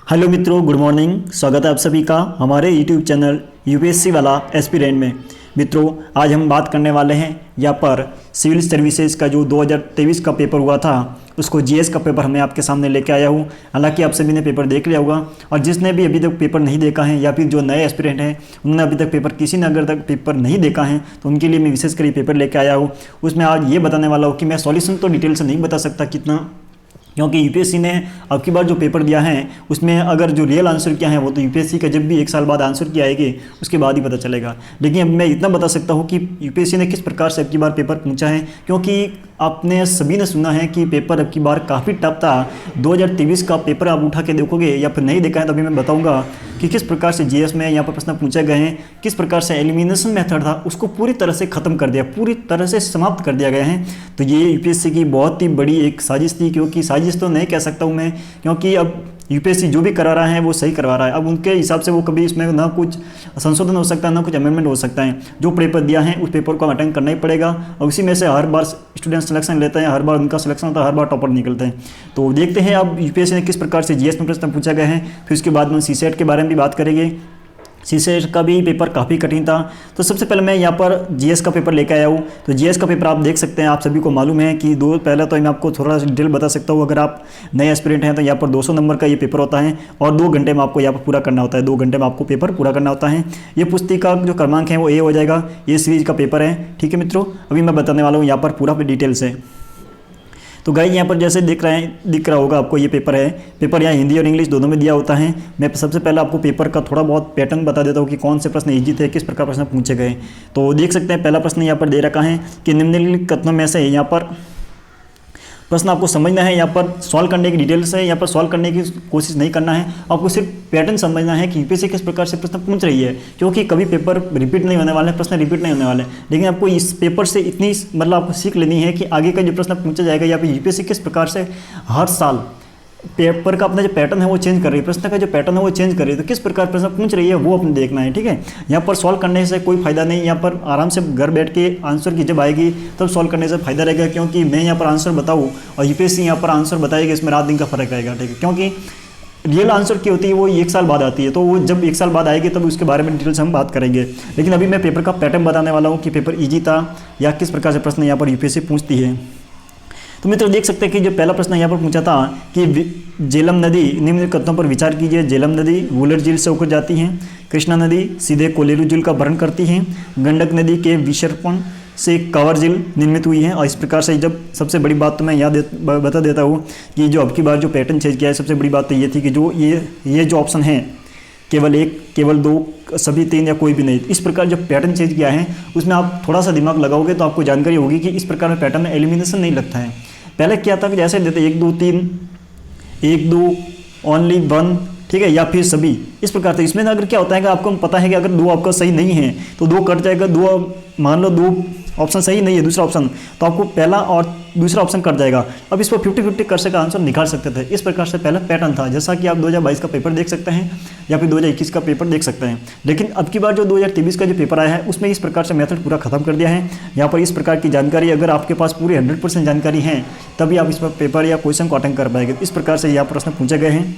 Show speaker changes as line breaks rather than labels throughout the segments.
Hello मित्रों, good morning. स्वागत है आप सभी का हमारे यूट्यूब चैनल यूपीएससी वाला एस्पिरेंट में। मित्रों, आज हम बात करने वाले हैं यहाँ पर सिविल सर्विसेज का जो 2023 का पेपर हुआ था, उसको जीएस का पेपर मैं आपके सामने लेके आया हूँ। हालांकि आप सभी ने पेपर देख लिया होगा, और जिसने भी अभी तक पेपर नहीं देखा है या फिर जो नए एस्पिरेंट हैं उन्होंने अभी तक पेपर किसी ने अगर तक पेपर नहीं देखा है तो उनके लिए मैं विशेषकर ये पेपर लेके आया हूँ। उसमें आज ये बताने वाला हूँ कि मैं सॉल्यूशन तो डिटेल से नहीं बता सकता कितना, क्योंकि यूपीएससी ने अब की बार जो पेपर दिया है उसमें अगर जो रियल आंसर क्या है वो तो यूपीएससी का जब भी 1 साल बाद आंसर किया आएगी उसके बाद ही पता चलेगा। लेकिन अब मैं इतना बता सकता हूँ कि यूपीएससी ने किस प्रकार से अब की बार पेपर पूछा है, क्योंकि आपने सभी ने सुना है कि पेपर अब की बार काफ़ी टफ था। 2023 का पेपर आप उठा के देखोगे या फिर नहीं देखा है तो अभी मैं बताऊंगा कि किस प्रकार से जीएस में यहाँ पर प्रश्न पूछे गए हैं, किस प्रकार से एलिमिनेशन मेथड था उसको पूरी तरह से ख़त्म कर दिया, पूरी तरह से समाप्त कर दिया गया है। तो ये यूपीएससी की बहुत ही बड़ी एक साजिश थी, क्योंकि साजिश तो नहीं कह सकता हूँ मैं, क्योंकि अब यूपीएससी जो भी करा रहा है वो सही करवा रहा है। अब उनके हिसाब से वो कभी इसमें ना कुछ संशोधन हो सकता है ना कुछ अमेंडमेंट हो सकता है। जो पेपर दिया है उस पेपर को अटेंड करना ही पड़ेगा, और उसी में से हर बार स्टूडेंट सिलेक्शन लेते हैं, हर बार उनका सिलेक्शन होता है, हर बार टॉपर निकलते हैं। तो देखते हैं अब यूपीएससी ने किस प्रकार से जीएस में प्रश्न पूछा गया है। फिर उसके बाद में सीसेट के बारे में भी बात करेंगे। सीसेट का भी पेपर काफ़ी कठिन था। तो सबसे पहले मैं यहाँ पर जीएस का पेपर लेकर आया हूँ। तो जीएस का पेपर आप देख सकते हैं, आप सभी को मालूम है कि पहले तो मैं आपको थोड़ा सा डिटेल बता सकता हूँ। अगर आप नए एस्पिरेंट हैं तो यहाँ पर 200 नंबर का ये पेपर होता है और 2 घंटे में आपको यहाँ पर पूरा करना होता है। 2 घंटे में आपको पेपर पूरा करना होता है। ये पुस्तिका जो क्रमांक है वो ए हो जाएगा, ये सीरीज का पेपर है। ठीक है मित्रों, अभी मैं बताने वाला हूँ यहाँ पर पूरा डिटेल से। तो गाइस यहाँ पर जैसे दिख रहा होगा आपको, ये पेपर है। पेपर यहाँ हिंदी और इंग्लिश दोनों में दिया होता है। मैं सबसे पहले आपको पेपर का थोड़ा बहुत पैटर्न बता देता हूँ कि कौन से प्रश्न इजी थे, किस प्रकार प्रश्न पूछे गए। तो देख सकते हैं पहला प्रश्न यहाँ पर दे रखा है कि निम्नलिखित कथनों में से यहाँ पर प्रश्न आपको समझना है। यहाँ पर सॉल्व करने की डिटेल से यहाँ पर सॉल्व करने की कोशिश नहीं करना है, आपको सिर्फ पैटर्न समझना है कि यूपीएससी किस प्रकार से प्रश्न पूछ रही है, क्योंकि कभी पेपर रिपीट नहीं होने वाले, प्रश्न रिपीट नहीं होने वाले। लेकिन आपको इस पेपर से इतनी मतलब आपको सीख लेनी है कि आगे का जो प्रश्न पूछा जाएगा या फिर यूपीएससी किस प्रकार से हर साल पेपर का अपना जो पैटर्न है वो चेंज कर रही है, प्रश्न का जो पैटर्न है वो चेंज कर रही है। तो किस प्रकार प्रश्न पूछ रही है वो अपने देखना है। ठीक है, यहाँ पर सॉल्व करने से कोई फायदा नहीं। यहाँ पर आराम से घर बैठ के आंसर की जब आएगी तब सॉल्व करने से फायदा रहेगा, क्योंकि मैं यहाँ पर आंसर बताऊँ और यूपीएससी यहाँ पर आंसर बताएगी, इसमें रात दिन का फर्क रहेगा। ठीक है, क्योंकि रियल आंसर की होती है वो 1 साल बाद आती है, तो वो जब 1 साल बाद आएगी तब उसके बारे में डिटेल से हम बात करेंगे। लेकिन अभी मैं पेपर का पैटर्न बताने वाला हूँ कि पेपर ईजी था या किस प्रकार से प्रश्न यहाँ पर यूपीएससी पूछती है। तो मित्रों देख सकते हैं कि जो पहला प्रश्न यहाँ पर पूछा था कि झेलम नदी निम्न कथनों पर विचार कीजिए। झेलम नदी वुलर झील से होकर जाती है। कृष्णा नदी सीधे कोलेरू झील का भरण करती है। गंडक नदी के विसर्पण से कांवर झील निर्मित हुई है। और इस प्रकार से जब सबसे बड़ी बात तो मैं बता देता हूँ कि जो अब की बार जो पैटर्न चेंज किया है, सबसे बड़ी बात तो ये थी कि जो ये जो ऑप्शन है केवल 1, केवल 2, सभी 3 या कोई भी नहीं। इस प्रकार जो पैटर्न चेंज किया है उसमें आप थोड़ा सा दिमाग लगाओगे तो आपको जानकारी होगी कि इस प्रकार में पैटर्न में एलिमिनेशन नहीं लगता है। पहले क्या था कि जैसे देते 1 2 3, 1 2, ओनली 1, ठीक है, या फिर सभी, इस प्रकार से। इसमें अगर क्या होता है कि आपको पता है कि अगर 2 आपका सही नहीं है तो 2 कट जाएगा। 2 मान लो 2 ऑप्शन सही नहीं है, दूसरा ऑप्शन, तो आपको पहला और दूसरा ऑप्शन कट जाएगा। अब इस पर 50-50 कर से आंसर निकाल सकते थे। इस प्रकार से पहला पैटर्न था, जैसा कि आप 2022 का पेपर देख सकते हैं या फिर 2021 का पेपर देख सकते हैं। लेकिन अब की बार जो 2023 का जो पेपर आया है उसमें इस प्रकार से मेथड पूरा खत्म कर दिया है। यहाँ पर इस प्रकार की जानकारी अगर आपके पास पूरी 100% जानकारी है तभी आप इस पर पेपर या क्वेश्चन को अटेंड कर पाएंगे। इस प्रकार से यहाँ प्रश्न पूछे गए हैं।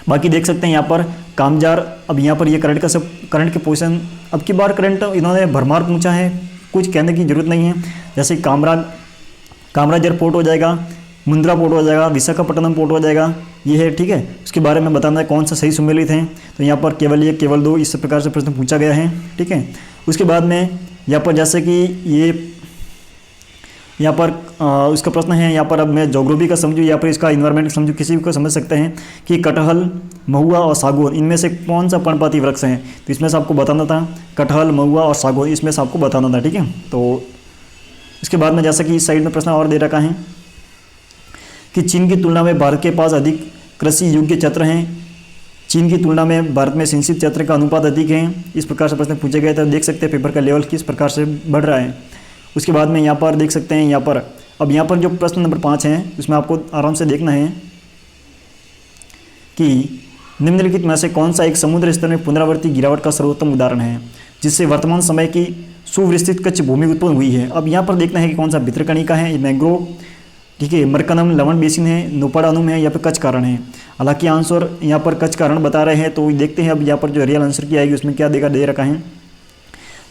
बाकी देख सकते हैं यहाँ पर कामजार, अब यहाँ पर ये करंट के पोजीशन, अब की बार करंट इन्होंने भरमार पूछा है, कुछ कहने की जरूरत नहीं है। जैसे कामराजर पोर्ट हो जाएगा, मुंद्रा पोर्ट हो जाएगा, विशाखापट्टनम पोर्ट हो जाएगा, ये है। ठीक है, उसके बारे में बताना है कौन सा सही सुमेलित है। तो यहाँ पर केवल 1, केवल 2 इस प्रकार से प्रश्न पूछा गया है। ठीक है, उसके बाद में यहाँ पर जैसे कि यहाँ पर उसका प्रश्न है, यहाँ पर अब मैं जोग्राफी का समझूँ या फिर इसका इन्वायरमेंट समझूँ, किसी भी को समझ सकते हैं कि कटहल, महुआ और सागौन इनमें से कौन सा पर्णपाती वृक्ष है। तो इसमें से आपको बताना था कटहल, महुआ और सागौन, इसमें से आपको बताना था। ठीक है, तो इसके बाद में जैसा कि इस साइड में प्रश्न और दे रखा है कि चीन की तुलना में भारत के पास अधिक कृषि योग्य क्षेत्र हैं। चीन की तुलना में भारत में सिंचित क्षेत्र का अनुपात अधिक है। इस प्रकार से प्रश्न पूछे गए थे। देख सकते हैं पेपर का लेवल किस प्रकार से बढ़ रहा है। उसके बाद में यहाँ पर देख सकते हैं, यहाँ पर अब यहाँ पर जो प्रश्न नंबर 5 है उसमें आपको आराम से देखना है कि निम्नलिखित में से कौन सा एक समुद्र स्तर में पुनरावर्ती गिरावट का सर्वोत्तम उदाहरण है जिससे वर्तमान समय की सुविस्तृत कच्छ भूमि उत्पन्न हुई है। अब यहाँ पर देखना है कि कौन सा भितरकणिका है, मैंग्रोव, ठीक है, मरकनम लवण बेसिन है, नोपाडानुम है या फिर कच्छ कारण है। हालांकि आंसर यहाँ पर कच्छ का रण बता रहे हैं, तो देखते हैं अब यहाँ पर जो रियल आंसर की आएगी उसमें क्या दे रखा है।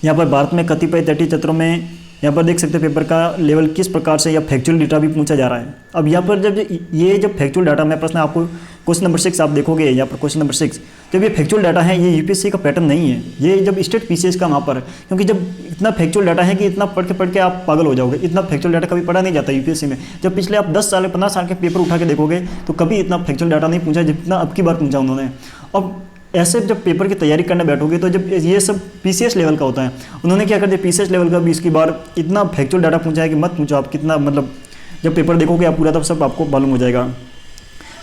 यहाँ पर भारत में कतिपय तटीय क्षेत्रों में यहाँ पर देख सकते हैं पेपर का लेवल किस प्रकार से या फैक्चुअल डेटा भी पूछा जा रहा है। अब यहाँ पर जब फैक्चुअल डाटा में प्रश्न आपको क्वेश्चन नंबर 6 आप देखोगे, यहाँ पर क्वेश्चन नंबर 6 जब ये फैक्चुअल डाटा है, ये यूपीएससी का पैटर्न नहीं है, ये जब स्टेट पीसीएस का वहाँ पर, क्योंकि जब इतना फैक्चुअल डाटा है कि इतना पढ़ के आप पागल हो जाओगे। इतना फैक्चुअल डाटा कभी पढ़ा नहीं जाता यूपीएससी में। जब पिछले आप 10 साल 15 साल के पेपर उठा के देखोगे तो कभी इतना फैक्चुअल डाटा नहीं पूछा जितना अब की बार पूछा उन्होंने। अब ऐसे जब पेपर की तैयारी करने बैठोगे तो जब ये सब पीसीएस लेवल का होता है, उन्होंने क्या कर दिया पीसीएस लेवल का भी इसकी बार इतना फैक्चुअल डाटा पूछा है कि मत पूछो आप कितना, मतलब जब पेपर देखोगे आप पूरा तब सब आपको मालूम हो जाएगा।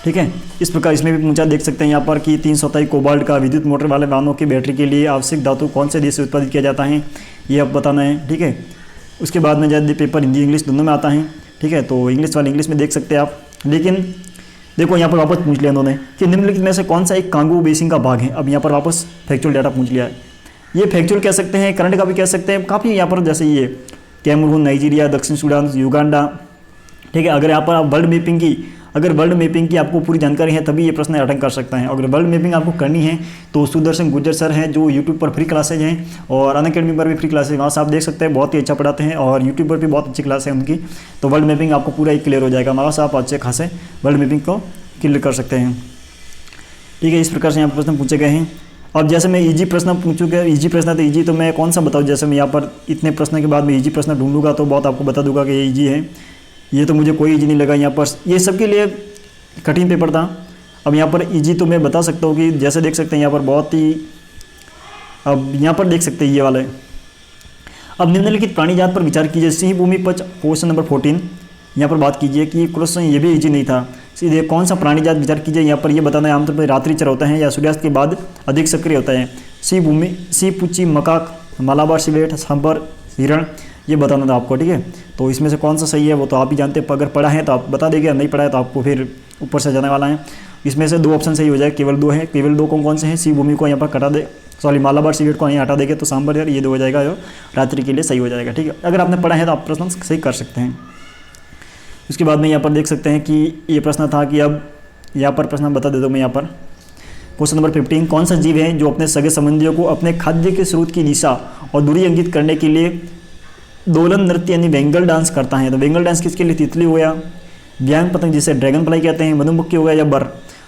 ठीक है, इस प्रकार इसमें भी पूछा देख सकते हैं यहाँ पर कि 327 कोबाल्ट का विद्युत मोटर वाले वाहनों की बैटरी के लिए आवश्यक धातु कौन से देश से उत्पादित किया जाता है, ये अब बताना है। ठीक है, उसके बाद में जब पेपर हिंदी इंग्लिश दोनों में आता है। ठीक है, तो इंग्लिश वाले इंग्लिश में देख सकते हैं आप। लेकिन देखो यहाँ पर वापस पूछ लिया उन्होंने कि निम्नलिखित में से कौन सा एक कांगो बेसिन का भाग है। अब यहाँ पर वापस फैक्चुअल डाटा पूछ लिया है। ये फैक्चुअल कह सकते हैं, करंट का भी कह सकते हैं, काफ़ी यहाँ पर जैसे ये कैमरून, नाइजीरिया, दक्षिण सूडान, युगांडा। ठीक है, अगर यहाँ पर आप वर्ल्ड मैपिंग की आपको पूरी जानकारी है तभी ये प्रश्न अटेंड कर सकते हैं। अगर वर्ल्ड मैपिंग आपको करनी है तो सुदर्शन गुर्जर सर हैं जो यूट्यूब पर फ्री क्लासेज हैं और अनअकैडमी पर भी फ्री क्लासेज, वहाँ से आप देख सकते हैं, बहुत ही अच्छा पढ़ाते हैं और यूट्यूब पर भी बहुत अच्छी क्लास है उनकी। तो वर्ल्ड मैपिंग आपको पूरा ही क्लियर हो जाएगा, वहाँ से आप अच्छे खासे वर्ल्ड मैपिंग को क्लियर कर सकते हैं। ठीक है, इस प्रकार से यहाँ पर प्रश्न पूछे गए हैं। अब जैसे मैं इजी प्रश्न पूछूंगा, इजी प्रश्न तो इजी तो मैं कौन सा बताऊँ, जैसे मैं यहाँ पर इतने प्रश्न के बाद मैं इजी प्रश्न ढूंढूंगा तो बहुत आपको बता दूंगा कि ये इजी है, ये तो मुझे कोई इजी नहीं लगा। यहाँ पर ये सबके लिए कठिन पेपर था। अब यहाँ पर इजी तो मैं बता सकता हूँ कि जैसे देख सकते हैं यहाँ पर बहुत ही, अब यहाँ पर देख सकते हैं ये वाला है। अब निम्नलिखित प्राणी जात पर विचार कीजिए। सिंह भूमि पच क्वेश्चन नंबर 14 यहाँ पर बात कीजिए कि क्वेश्चन ये भी इजी नहीं था। सीधे कौन सा प्राणी जात विचार कीजिए, यहाँ पर ये बताना है आमतौर पर रात्रि चर होता है या सूर्यास्त के बाद अधिक सक्रिय होता है। सिंह भूमि, सिंह, पुच्ची, मकाक, मालाबार सिलेट, सांबर, हिरण, ये बताना था आपको। ठीक है, तो इसमें से कौन सा सही है वो तो आप ही जानते हैं। अगर पढ़ा है तो आप बता देंगे, नहीं पढ़ा है तो आपको फिर ऊपर से जाने वाला है। इसमें से 2 ऑप्शन सही हो जाए, केवल 2 है। केवल 2 कौन से हैं, सिंह भूमि को यहाँ पर कटा दे, सॉरी मालाबार सिलेट को यहाँ हटा देंगे तो सांबर यार ये 2 हो जाएगा जो रात्रि के लिए सही हो जाएगा। ठीक है, अगर आपने पढ़ा है तो आप प्रश्न सही कर सकते हैं। उसके बाद में यहाँ पर देख सकते हैं कि ये प्रश्न था कि अब यहाँ पर प्रश्न बता देता हूँ मैं। यहाँ पर क्वेश्चन नंबर 15, कौन सा जीव है जो अपने सगे संबंधियों को अपने खाद्य के स्रोत की दिशा और दूरी अंकित करने के लिए दोलन नृत्य यानी वेंगल डांस करता है। तो वेंगल डांस किसके लिए, तितली हो गया, व्यांग पतंग जिसे ड्रैगन फ्लाई कहते हैं, मधुमक्खी हो गया या बर।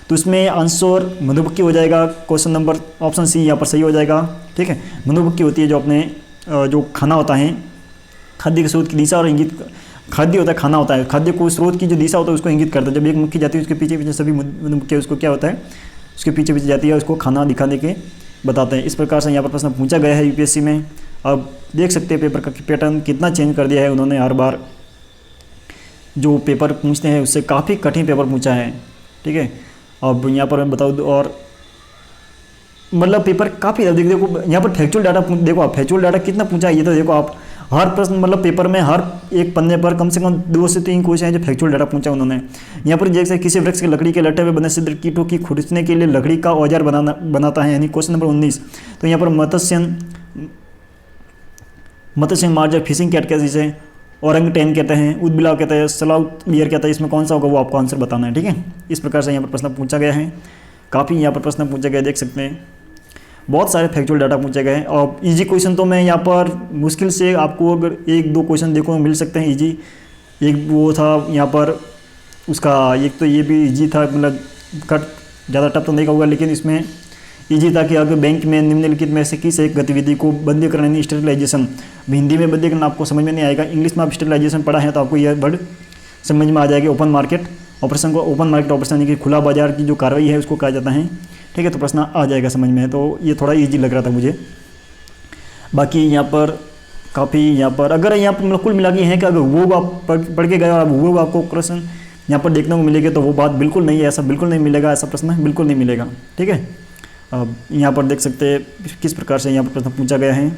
तो इसमें आंसर मधुमक्खी हो जाएगा। क्वेश्चन नंबर ऑप्शन सी यहाँ पर सही हो जाएगा। ठीक है, मधुमक्खी होती है जो अपने जो खाना होता है, खाद्य के स्रोत की दिशा और इंगित, खाद्य होता है खाना होता है, खाद्य को स्रोत की जो दिशा होता है उसको इंगित करता है। जब एक मक्खी जाती है उसके पीछे पीछे सभी मधुमक्खी उसको क्या होता है, उसके पीछे पीछे जाती है, उसको खाना दिखाने के बताते हैं। इस प्रकार से यहाँ पर प्रश्न पूछा गया है यूपीएससी में। अब देख सकते हैं पेपर का पैटर्न कितना चेंज कर दिया है उन्होंने। हर बार जो पेपर पूछते हैं उससे काफ़ी कठिन पेपर पूछा है। ठीक है, अब यहाँ पर मैं बताऊँ और मतलब पेपर काफ़ी देखो यहाँ पर फैक्चुअल डाटा देखो आप, फैक्चुअल डाटा कितना पूछा है ये तो देखो आप। हर प्रश्न मतलब पेपर में हर एक पन्ने पर कम से कम 2 से 3 क्वेश्चन हैं जो फैक्चुअल डाटा पूछा उन्होंने। यहाँ पर देख सकते किसी वृक्ष की लकड़ी के लट्टे में बने छिद्र कीटों की खुरचने के लिए लकड़ी का औजार बनाता है, यानी क्वेश्चन नंबर 19। तो यहाँ पर मत्स्य मार्जर, फिशिंग कैट कहते हैं जिसे, औरंगटेन कहते हैं, उदबिलाव कहते हैं, सलाउथ बियर कहता है। इसमें कौन सा होगा वो आपको आंसर बताना है। ठीक है, इस प्रकार से यहाँ पर प्रश्न पूछा गया है। काफ़ी यहाँ पर प्रश्न पूछे गए, देख सकते हैं बहुत सारे फैक्चुअल डाटा पूछे गए हैं। और इजी क्वेश्चन तो मैं यहाँ पर मुश्किल से आपको अगर 1-2 क्वेश्चन देखो मिल सकते हैं इजी। एक वो था यहाँ पर उसका, एक तो ये भी इजी था, मतलब कट ज़्यादा टफ तो नहीं कहूँगा लेकिन इसमें इजी था कि अगर बैंक में निम्नलिखित में से किस एक गतिविधि को बंदीकरण यानी स्टेरिलाइजेशन, हिंदी में बंदीकरण आपको समझ में नहीं आएगा, इंग्लिश में आप स्टेरिलाइजेशन पढ़ा है तो आपको यह वर्ड समझ में आ जाएगा। ओपन मार्केट ऑपरेशन को, ओपन मार्केट ऑपरेशन यानी कि खुला बाजार की जो कार्रवाई है उसको कहा जाता है। ठीक है, तो प्रश्न आ जाएगा समझ में, तो ये थोड़ा इजी लग रहा था मुझे। बाकी यहाँ पर काफ़ी यहाँ पर अगर यहाँ पर मतलब कुल मिला के है कि अगर वो आप पढ़ के गए और वो आपको क्वेश्चन यहाँ पर देखने को मिलेगा तो वो बात बिल्कुल नहीं है, ऐसा बिल्कुल नहीं मिलेगा, ऐसा प्रश्न बिल्कुल नहीं मिलेगा। ठीक है, अब यहाँ पर देख सकते हैं किस प्रकार से यहाँ पर प्रश्न पूछा गया है।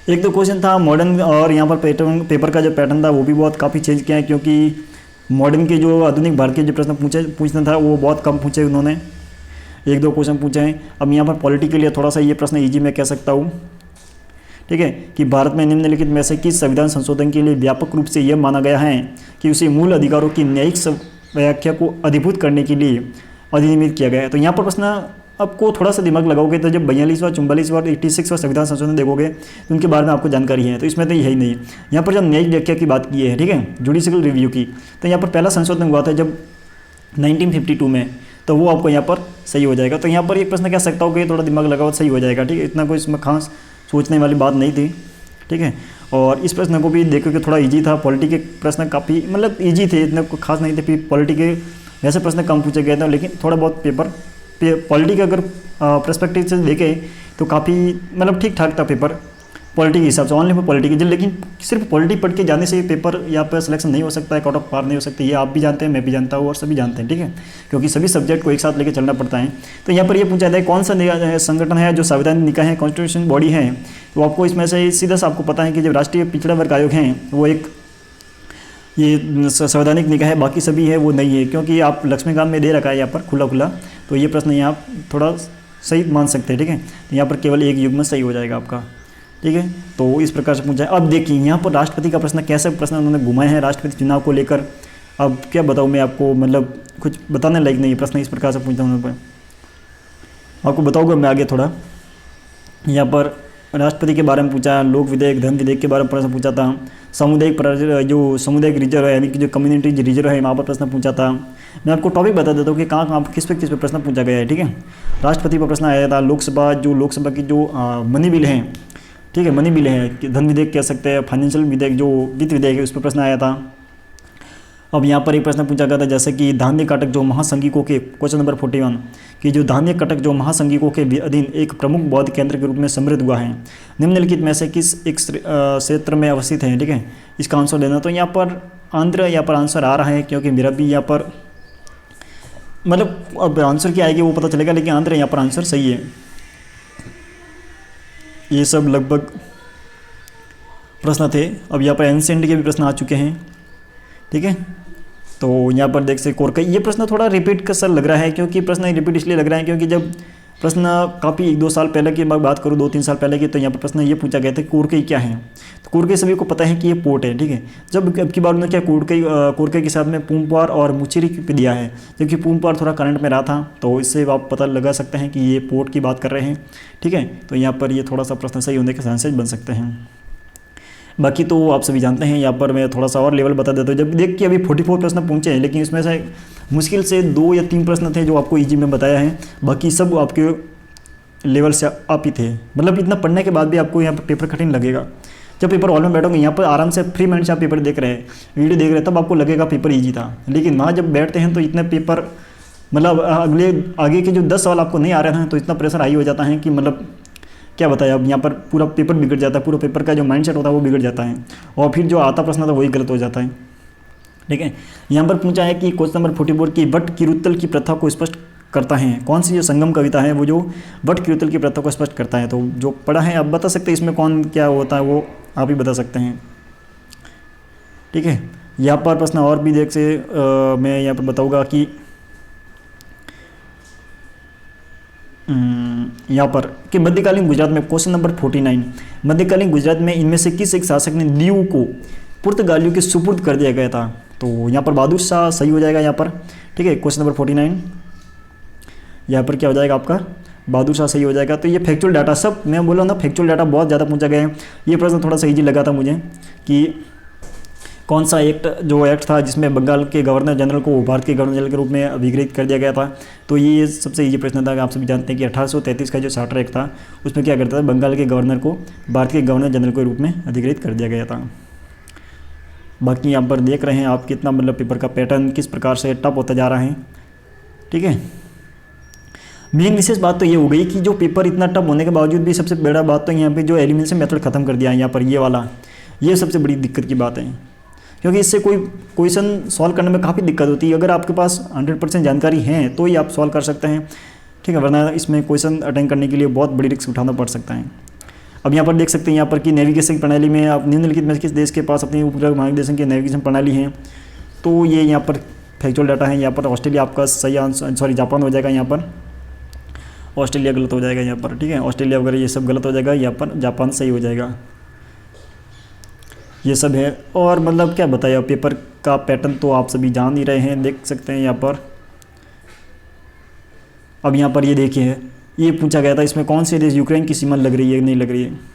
1-2 क्वेश्चन था मॉडर्न, और यहाँ पर पेपर का जो पैटर्न था वो भी बहुत काफ़ी चेंज किया है, क्योंकि मॉडर्न के जो आधुनिक भारत के जो प्रश्न पूछना था वो बहुत कम पूछे उन्होंने, 1-2 क्वेश्चन पूछे हैं। अब यहाँ पर पॉलिटी के लिए थोड़ा सा ये प्रश्न इजी मैं कह सकता हूँ। ठीक है, कि भारत में निम्नलिखित में से किस संविधान संशोधन के लिए व्यापक रूप से यह माना गया है कि उसे मूल अधिकारों की न्यायिक व्याख्या को अधिभूत करने के लिए अधिनियमित किया गया है। तो यहाँ पर प्रश्न आपको थोड़ा सा दिमाग लगाओगे तो जब 42वां 44वां 86वां संविधान संशोधन देखोगे तो उनके बारे में आपको जानकारी है, तो इसमें तो यही नहीं है। यहाँ पर जब न्यायिक व्याख्या की बात की है, ठीक है, जुडिशियल रिव्यू की, तो यहाँ पर पहला संशोधन हुआ था जब 1952 में, तो वो आपको यहाँ पर सही हो जाएगा। तो यहाँ पर एक प्रश्न कह सकता हूँ कि थोड़ा दिमाग लगाओ सही हो जाएगा, ठीक है, इतना कोई इसमें खास सोचने वाली बात नहीं थी, ठीक है। और इस प्रश्न को भी देखो कि थोड़ा इजी था, पॉलिटी के प्रश्न काफ़ी मतलब इजी थे, इतने खास नहीं थे। फिर पॉलिटी के वैसे प्रश्न कम पूछे गए थे, लेकिन थोड़ा बहुत पेपर पॉलिटी के अगर पर्सपेक्टिव से देखें तो काफ़ी मतलब ठीक ठाक था पेपर पॉलिटी के हिसाब से, ऑनली फॉर पॉलिटी के। लेकिन सिर्फ पॉलिटी पढ़ के जाने से पेपर यहाँ पर सिलेक्शन नहीं हो सकता है, कट ऑफ पार नहीं हो सकती, ये आप भी जानते हैं, मैं भी जानता हूँ और सभी जानते हैं, ठीक है, क्योंकि सभी सब्जेक्ट को एक साथ लेकर चलना पड़ता है। तो यहाँ पर ये पूछा जाता है कौन सा संगठन है जो संवैधानिक निकाय है, कॉन्स्टिट्यूशन बॉडी है। तो आपको इसमें से सीधा सा आपको पता है कि जब राष्ट्रीय पिछड़ा वर्ग आयोग हैं वो एक ये संवैधानिक निकाय है, बाकी सभी है वो नहीं है, क्योंकि आप लक्ष्मीकांत में दे रखा है यहाँ पर खुला, तो ये प्रश्न यहाँ थोड़ा सही मान सकते हैं, ठीक है। तो यहाँ पर केवल एक युग्म सही हो जाएगा आपका, ठीक है। तो इस प्रकार से पूछा है। अब देखिए यहाँ पर राष्ट्रपति का प्रश्न, कैसे प्रश्न उन्होंने घुमाए हैं राष्ट्रपति चुनाव को लेकर। अब क्या बताऊँ मैं आपको, मतलब कुछ बताने लायक नहीं है, प्रश्न इस प्रकार से पूछता हूँ मैं आपको बताऊँगा मैं आगे थोड़ा। यहाँ पर राष्ट्रपति के बारे में पूछा, लोक विधेयक, धन विधेयक के बारे में प्रश्न पूछा था, सामुदायिक रिजर्व है यानी कि जो कम्युनिटी रिजर्व है वहाँ पर प्रश्न पूछा था। मैं आपको टॉपिक बता देता हूँ कि कहाँ किस पे प्रश्न पूछा गया है, ठीक है। राष्ट्रपति पर प्रश्न आया था, लोकसभा की जो मनी बिल है, ठीक है, मनी बिल है, धन विधेयक कह सकते हैं, फाइनेंशियल विधेयक जो वित्त विधेयक है उस पर प्रश्न आया था। अब यहाँ पर एक प्रश्न पूछा गया था जैसे कि धान्य कटक जो महासंघिकों के, क्वेश्चन नंबर 41, कि जो धान्य कटक जो महासंघिकों के अधीन एक प्रमुख बौद्ध केंद्र के रूप में समृद्ध हुआ है, निम्नलिखित में से किस एक क्षेत्र में अवस्थित है, ठीक है, इसका आंसर देना। तो यहाँ पर आंध्र यहाँ पर आंसर आ रहा है, क्योंकि मेरा भी यहाँ पर मतलब अब आंसर क्या आएगी वो पता चलेगा, लेकिन आंध्र यहाँ पर आंसर सही है। ये सब लगभग प्रश्न थे। अब यहाँ पर एंशिएंट के भी प्रश्न आ चुके हैं, ठीक है। तो यहाँ पर देख सकते कोरकई, ये प्रश्न थोड़ा रिपीट का सर लग रहा है, क्योंकि प्रश्न रिपीट इसलिए लग रहा है क्योंकि जब प्रश्न काफ़ी 1-2 साल पहले की बात करूँ, 2-3 साल पहले की, तो यहाँ पर प्रश्न ये पूछा गया था कोरकई क्या है। तो कोरकई सभी को पता है कि ये पोर्ट है, ठीक है। जब अब की बार उन्होंने क्या कोरकई के साथ में पूंपार और मुचिरी पे दिया है, जबकि पूंपार थोड़ा करंट में रहा था, तो इससे आप पता लगा सकते हैं कि ये पोर्ट की बात कर रहे हैं, ठीक है। तो यहाँ पर ये थोड़ा सा प्रश्न सही होने के चांसेस बन सकते हैं। बाकी तो आप सभी जानते हैं। यहाँ पर मैं थोड़ा सा और लेवल बता देता हूँ। जब देख के अभी 44 प्रश्न पहुँचे हैं, लेकिन इसमें से मुश्किल से 2 या 3 प्रश्न थे जो आपको इजी में बताया है, बाकी सब आपके लेवल से आप ही थे। मतलब इतना पढ़ने के बाद भी आपको यहाँ पर पेपर कठिन लगेगा। जब पेपर हॉल में बैठोगे यहाँ पर आराम से फ्री माइंड से आप पेपर देख रहे हैं, वीडियो देख रहे हैं, तब आपको लगेगा पेपर ईजी था, लेकिन वहाँ जब बैठते हैं तो इतने पेपर मतलब आगे के जो 10 सवाल आपको नहीं आ रहे हैं तो इतना प्रेशर हाई हो जाता है कि मतलब क्या बताया। अब यहाँ पर पूरा पेपर बिगड़ जाता है, पूरा पेपर का जो माइंडसेट होता है वो बिगड़ जाता है, और फिर जो आता प्रश्न था वही गलत हो जाता है, ठीक है। यहाँ पर पूछा है कि क्वेश्चन नंबर 44 की वट किरुत्तल की प्रथा को स्पष्ट करता है कौन सी जो संगम कविता है वो जो वट किरुत्तल की प्रथा को स्पष्ट करता है। तो जो पढ़ा है आप बता सकते हैं इसमें कौन क्या होता है, वो आप ही बता सकते हैं, ठीक है। यहाँ पर प्रश्न और भी देख से मैं यहाँ पर बताऊँगा कि यहाँ पर कि मध्यकालीन गुजरात में क्वेश्चन नंबर 49, मध्यकालीन गुजरात में इनमें से किस एक शासक ने दीव को पुर्तगालियों के सुपुर्द कर दिया गया था। तो यहाँ पर बहादुर शाह सही हो जाएगा यहाँ पर, ठीक है। क्वेश्चन नंबर 49 यहाँ पर क्या हो जाएगा आपका, बहादुर शाह सही हो जाएगा। तो ये फैक्चुअल डाटा सब मैं बोला ना, फैक्चुअल डाटा बहुत ज़्यादा पूछा गया है। ये प्रश्न थोड़ा सा ईजी लगा था मुझे कि कौन सा एक्ट था जिसमें बंगाल के गवर्नर जनरल को भारत के गवर्नर जनरल के रूप में अभिगृहित कर दिया गया था। तो ये सबसे ईजी प्रश्न था। आप सभी जानते हैं कि 1833 का जो चार्टर एक्ट था उसमें क्या करता था, बंगाल के गवर्नर को भारत के गवर्नर जनरल के रूप में अधिगृहित कर दिया गया था। बाकी यहाँ पर देख रहे हैं आप कितना मतलब पेपर का पैटर्न किस प्रकार से टफ होता जा रहा है, ठीक है। मेन विशेष बात तो ये हो गई कि जो पेपर इतना टफ होने के बावजूद भी सबसे बड़ा बात तो यहाँ पे जो एलिमिनेशन मेथड खत्म कर दिया है यहाँ पर, ये वाला, ये सबसे बड़ी दिक्कत की बात है, क्योंकि इससे कोई क्वेश्चन सॉल्व करने में काफ़ी दिक्कत होती है। अगर आपके पास 100% जानकारी है तो ही आप सॉल्व कर सकते हैं, ठीक है, वरना इसमें क्वेश्चन अटेंड करने के लिए बहुत बड़ी रिस्क उठाना पड़ सकता है। अब यहाँ पर देख सकते हैं यहाँ पर कि नेविगेशन प्रणाली में आप निम्नलिखित में किस देश के पास अपनी उपग्रह मार्गदर्शन की नेविगेशन प्रणाली है। तो ये यहाँ पर फैक्चुअल डाटा है। यहाँ पर ऑस्ट्रेलिया आपका सही आंसर, सॉरी जापान हो जाएगा, यहाँ पर ऑस्ट्रेलिया गलत हो जाएगा यहाँ पर, ठीक है। ऑस्ट्रेलिया वगैरह ये सब गलत हो जाएगा, यहाँ पर जापान सही हो जाएगा। ये सब है। और मतलब क्या बताया, पेपर का पैटर्न तो आप सभी जान ही रहे हैं, देख सकते हैं यहाँ पर। अब यहाँ पर ये देखिए, ये पूछा गया था इसमें कौन से देश यूक्रेन की सीमा लग रही है नहीं लग रही है।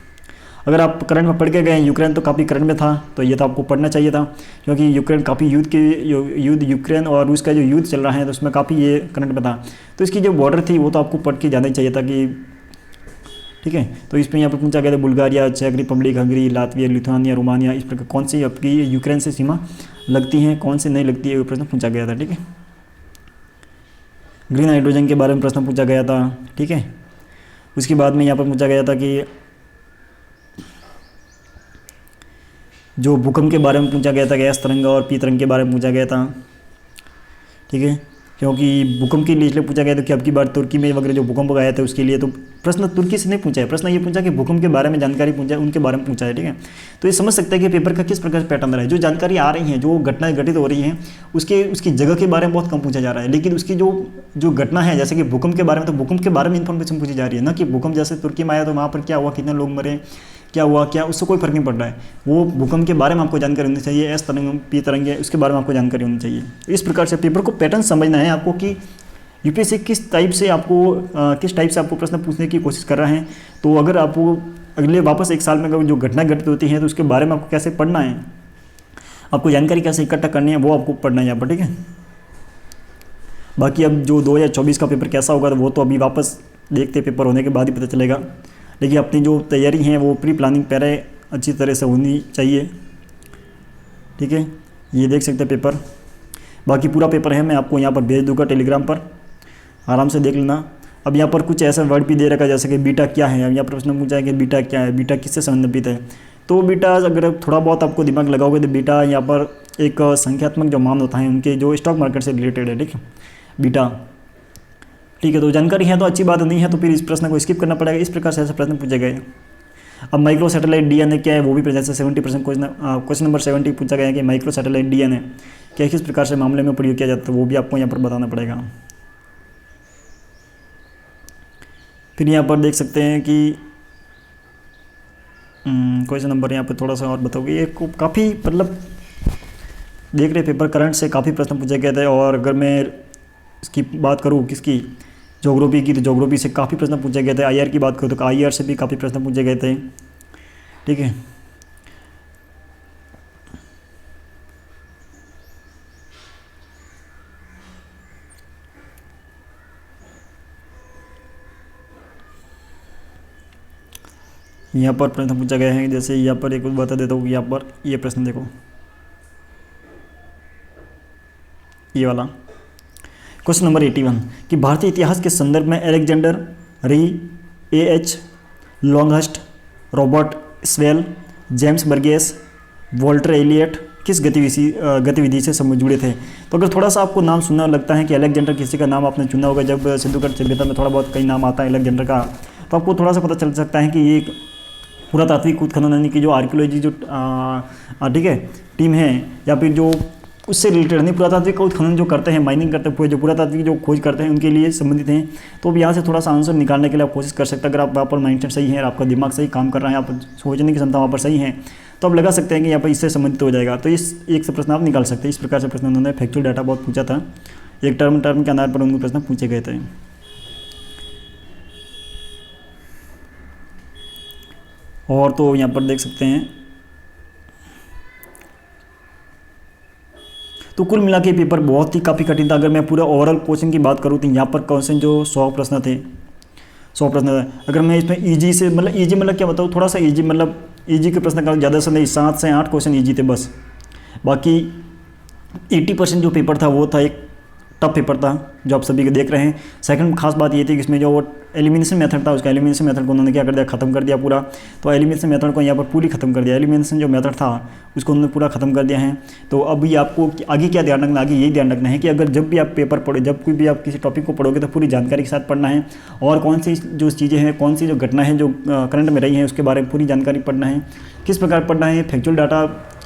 अगर आप करंट में पढ़ के गए, यूक्रेन तो काफ़ी करंट में था, तो ये तो आपको पढ़ना चाहिए था, क्योंकि यूक्रेन काफ़ी युद्ध यूक्रेन और रूस का जो युद्ध चल रहा है तो उसमें काफ़ी ये करंट में था। तो इसकी जो बॉर्डर थी वो तो आपको पढ़ के जाना ही चाहिए था कि ठीक है। तो इसमें यहाँ पर पूछा गया था बुल्गारिया, चेक Republic, Hungary, Latvia, Lithuania, Romania, इस प्रकार कौन सी आपकी यूक्रेन से सीमा लगती हैं, कौन से नहीं लगती है, वो प्रश्न पूछा गया था। ठीक है। ग्रीन हाइड्रोजन के बारे में प्रश्न पूछा गया था। ठीक है। उसके बाद में यहाँ पर पूछा गया था कि जो भूकंप के बारे में पूछा गया था, गैस तरंग और पी तरंग के बारे में पूछा गया था। ठीक है। क्योंकि भूकंप के लिए इसलिए पूछा गया था कि अब की बार तुर्की में वगैरह जो भूकंप आया था उसके लिए, तो प्रश्न तुर्की से नहीं पूछा है, प्रश्न ये पूछा कि भूकंप के बारे में जानकारी पूछा, उनके बारे में पूछा है। ठीक है। तो ये समझ सकते हैं कि पेपर का किस प्रकार से पैटर्न रहा है। जो जानकारी आ रही है, जो घटनाएं घटित हो रही हैं, उसकी जगह के बारे में बहुत कम पूछा जा रहा है, लेकिन उसकी जो घटना है, जैसे कि भूकंप के बारे में, तो भूकंप के बारे में इन्फॉर्मेशन पूछी जा रही है ना, कि भूकंप जैसे तुर्की में आया तो वहाँ पर क्या हुआ, कितने लोग मरे, क्या हुआ, क्या, उससे कोई फर्क नहीं पड़ रहा है। वो भूकंप के बारे में आपको जानकारी होनी चाहिए, एस तरंग, पी तरंग है, उसके बारे में आपको जानकारी होनी चाहिए। इस प्रकार से पेपर को पैटर्न समझना है आपको कि यूपीएससी किस टाइप से आपको प्रश्न पूछने की कोशिश कर रहे हैं। तो अगर आपको अगले वापस एक साल में अगर जो घटना घटित होती है तो उसके बारे में आपको कैसे पढ़ना है, आपको जानकारी कैसे इकट्ठा करनी है, वो आपको पढ़ना है यहाँ पर। ठीक है। बाकी अब जो 2024 का पेपर कैसा होगा तो वो तो अभी वापस देखते पेपर होने के बाद ही पता चलेगा, लेकिन अपनी जो तैयारी है वो प्री प्लानिंग पहले अच्छी तरह से होनी चाहिए। ठीक है। ये देख सकते हैं पेपर, बाकी पूरा पेपर है, मैं आपको यहाँ पर भेज दूंगा टेलीग्राम पर, आराम से देख लेना। अब यहाँ पर कुछ ऐसा वर्ड भी दे रखा है जैसे कि बीटा क्या है। अब यहाँ पर प्रश्न पूछा है कि बीटा क्या है, बीटा किससे संबंधित है। तो बीटा अगर थोड़ा बहुत आपको दिमाग लगाओगे तो बीटा यहाँ पर एक संख्यात्मक जो मान होता है उनके जो स्टॉक मार्केट से रिलेटेड है। ठीक है, बीटा। ठीक है, तो जानकारी है तो अच्छी बात नहीं है तो फिर इस प्रश्न को स्किप करना पड़ेगा। इस प्रकार से ऐसे प्रश्न पूछे गए। अब माइक्रो सैटेलाइट डीएनए क्या है वो भी जैसे 70% क्वेश्चन नंबर 70 पूछा गया है कि माइक्रो सैटेलाइट डीएनए क्या किस प्रकार से मामले में प्रयोग किया जाता है, वो भी आपको यहाँ पर बताना पड़ेगा। फिर यहाँ पर देख सकते हैं कि क्वेश्चन नंबर यहाँ पर थोड़ा सा और बताओगे, ये काफ़ी मतलब देख रहे पेपर करंट से काफ़ी प्रश्न पूछे गए थे। और अगर मैं इसकी बात करूँ किसकी, ज्योग्राफी की, तो ज्योग्राफी से काफ़ी प्रश्न पूछे गए थे। आईआर की बात करूँ तो आईआर से भी काफ़ी प्रश्न पूछे गए थे। ठीक है, यहाँ पर प्रश्न पूछा गया है, जैसे यहाँ पर एक बता देता हूँ। यहाँ पर ये प्रश्न देखो, ये वाला क्वेश्चन नंबर 81 कि भारतीय इतिहास के संदर्भ में Alexander, Rea, A H Longhurst, Robert Sewell, James Burgess, Walter Elliot किस गतिविधि से जुड़े थे। तो अगर थोड़ा सा आपको नाम सुनना लगता है कि अलेक्जेंडर किसी का नाम आपने चुना होगा, जब सिंधु घाटी सभ्यता में थोड़ा बहुत कई नाम आता है अलेक्जेंडर का, तो आपको थोड़ा सा पता चल सकता है कि ये पुरातात्विक उत्खनन यानी कि जो आर्कियोलॉजी जो ठीक है टीम है, या फिर जो उससे रिलेटेड नहीं पुरातात्विक उत्खनन जो करते हैं, माइनिंग करते हैं, जो पुरातात्विक जो खोज करते हैं उनके लिए संबंधित हैं। तो अब यहाँ से थोड़ा सा आंसर निकालने के लिए आप कोशिश कर सकते हैं। अगर आप वहाँ पर माइंडसेट सही है, आपका दिमाग सही काम कर रहा है, आप सोचने की क्षमता वहाँ पर सही है, तो आप लगा सकते हैं कि यहाँ पर इससे संबंधित हो जाएगा। तो इस एक से प्रश्न आप निकाल सकते हैं। इस प्रकार से प्रश्न उन्होंने फैक्चुअल डाटा बहुत पूछा था, एक टर्म के आधार पर उनको प्रश्न पूछे गए थे। और तो यहाँ पर देख सकते हैं, तो कुल मिला के पेपर बहुत ही काफ़ी कठिन था। अगर मैं पूरा ओवरऑल क्वेश्चन की बात करूँ तो यहाँ पर क्वेश्चन जो 100 प्रश्न थे, 100 प्रश्न थे। अगर मैं इसमें ईजी से ईजी क्या बताऊँ, थोड़ा सा ईजी ईजी के प्रश्न का ज़्यादा से नहीं, 7 से 8 क्वेश्चन ईजी थे बस। बाकी 80% जो पेपर था वो था एक टफ पेपर था जो आप सभी को देख रहे हैं। सेकंड खास बात ये थी कि इसमें जो एलिमिनेशन मेथड था, उसका एलिमिनेशन मेथड को उन्होंने क्या कर दिया, खत्म कर दिया पूरा। तो एलिमिनेशन मेथड को यहाँ पर पूरी खत्म कर दिया, एलिमिनेशन जो मेथड था उसको उन्होंने पूरा खत्म कर दिया है। तो अभी आपको आगे क्या ध्यान रखना, आगे यही ध्यान रखना है कि अगर जब भी आप पेपर पढ़ो, जब कोई भी आप किसी टॉपिक को पढ़ोगे तो पूरी जानकारी के साथ पढ़ना है, और कौन सी जो चीज़ें हैं, कौन सी जो घटना है जो करंट में रही है उसके बारे में पूरी जानकारी पढ़ना है। किस प्रकार पढ़ना है, फैक्चुअल डाटा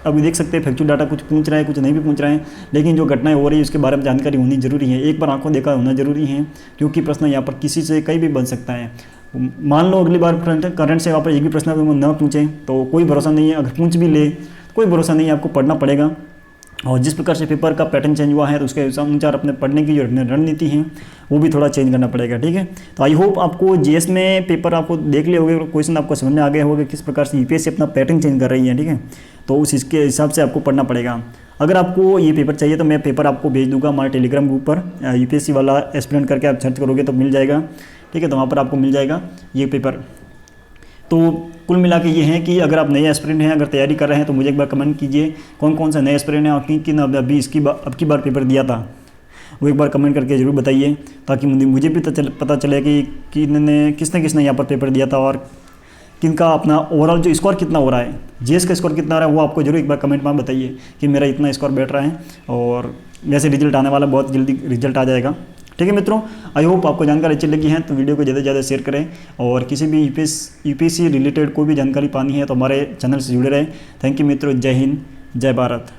अभी देख सकते हैं, फैक्चुअल डाटा कुछ पूछ रहे हैं, कुछ नहीं भी पूछ रहे हैं, लेकिन जो घटनाएं हो रही है उसके बारे में जानकारी होनी जरूरी है। एक बार आंखों देखा होना जरूरी है, क्योंकि प्रश्न यहाँ पर किसी से कहीं भी बन सकता है। मान लो अगली बार करंट से वहाँ पर एक भी प्रश्न न पूछें तो कोई भरोसा नहीं है, अगर पूछ भी ले कोई भरोसा नहीं है, आपको पढ़ना पड़ेगा। और जिस प्रकार से पेपर का पैटर्न चेंज हुआ है तो उसके अनुसार अपने पढ़ने की जो रणनीति है वो भी थोड़ा चेंज करना पड़ेगा, ठीक है। तो आई होप आपको जीएस में पेपर आपको देख लिए होंगे, क्वेश्चन आपको समझ में आ गया होगा किस प्रकार से यूपीएससी अपना पैटर्न चेंज कर रही है, ठीक है। तो उस इसके हिसाब से आपको पढ़ना पड़ेगा। अगर आपको ये पेपर चाहिए तो मैं पेपर आपको भेज दूंगा हमारे टेलीग्राम ग्रुप पर, यूपीएससी वाला एस्पिरेंट करके आप सर्च करोगे तो मिल जाएगा, ठीक है। तो वहाँ पर आपको मिल जाएगा ये पेपर। तो कुल मिला के ये है कि अगर आप नए एस्पिरेंट हैं, अगर तैयारी कर रहे हैं तो मुझे एक बार कमेंट कीजिए कौन कौन सा नए एस्पिरेंट है और किन अभी अब की बार पेपर दिया था, वो एक बार कमेंट करके ज़रूर बताइए, ताकि मुझे भी पता चले कि किसने यहाँ पर पेपर दिया था और किनका अपना ओवरऑल जो स्कोर कितना हो रहा है, जीएस का स्कोर कितना आ रहा है वो आपको जरूर एक बार कमेंट में बताइए कि मेरा इतना स्कोर बैठ रहा है। और वैसे रिजल्ट आने वाला, बहुत जल्दी रिजल्ट आ जाएगा, ठीक है मित्रों। आई होप आपको जानकारी अच्छी लगी है तो वीडियो को ज़्यादा से ज़्यादा शेयर करें, और किसी भी यूपीएससी रिलेटेड कोई भी जानकारी पानी है तो हमारे चैनल से जुड़े रहें। थैंक यू मित्रों, जय हिंद, जय भारत।